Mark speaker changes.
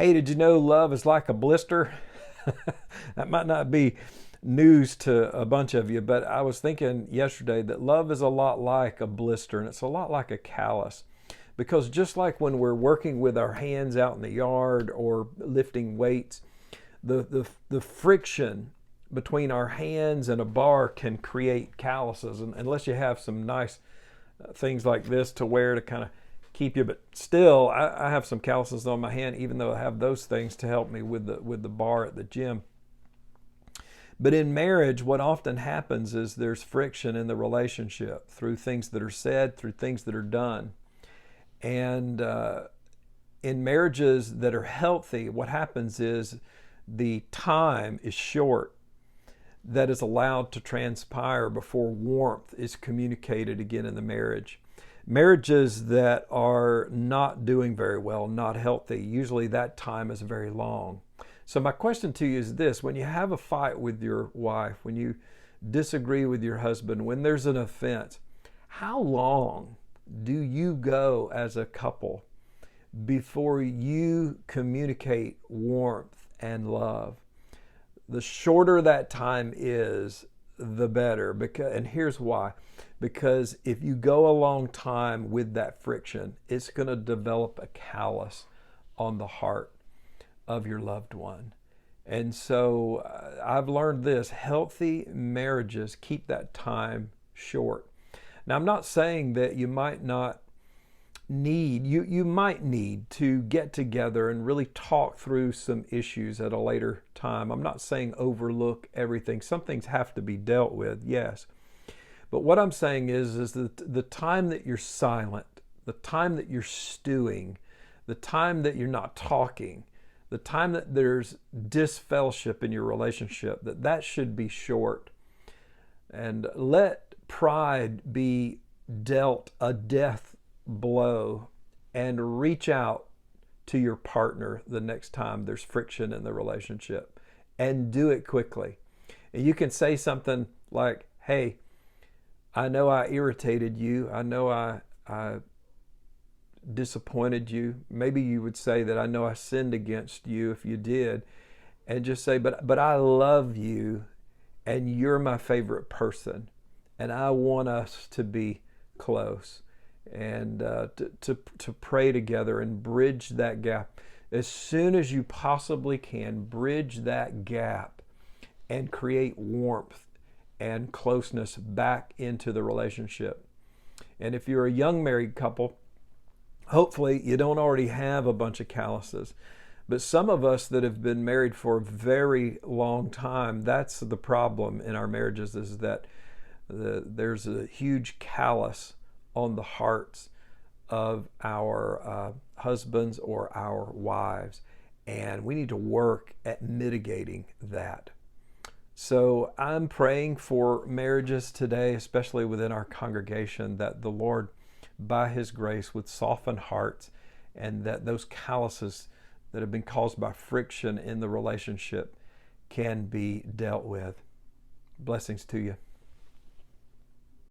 Speaker 1: Hey, did you know love is like a blister? That might not be news to a bunch of you, but I was thinking yesterday that love is a lot like a blister and it's a lot like a callus. Because just like when we're working with our hands out in the yard or lifting weights, the friction between our hands and a bar can create calluses. And unless you have some nice things like this to wear to kind of keep you, but still I have some calluses on my hand even though I have those things to help me with the bar at the gym. But in marriage, what often happens is there's friction in the relationship through things that are said, through things that are done. And in marriages that are healthy, what happens is the time is short that is allowed to transpire before warmth is communicated again in the marriage. Marriages that are not doing very well, not healthy, usually that time is very long. So my question to you is this: when you have a fight with your wife, when you disagree with your husband, when there's an offense, how long do you go as a couple before you communicate warmth and love? The shorter that time is, the better. And here's why. Because if you go a long time with that friction, it's going to develop a callus on the heart of your loved one. And so I've learned this: healthy marriages keep that time short. Now, I'm not saying that you might not you might need to get together and really talk through some issues at a later time. I'm not saying overlook everything. Some things have to be dealt with, yes. But what I'm saying is that the time that you're silent, the time that you're stewing, the time that you're not talking, the time that there's disfellowship in your relationship, that should be short. And let pride be dealt a death blow and reach out to your partner the next time there's friction in the relationship, and do it quickly. And you can say something like, hey, I know I irritated you. I know I disappointed you. Maybe you would say that I know I sinned against you if you did. And just say, but I love you and you're my favorite person. And I want us to be close and to pray together and bridge that gap. As soon as you possibly can, bridge that gap and create warmth and closeness back into the relationship. And if you're a young married couple, hopefully you don't already have a bunch of calluses. But some of us that have been married for a very long time, that's the problem in our marriages, is that there's a huge callus on the hearts of our husbands or our wives. And we need to work at mitigating that. So I'm praying for marriages today, especially within our congregation, that the Lord, by His grace, would soften hearts, and that those calluses that have been caused by friction in the relationship can be dealt with. Blessings to you.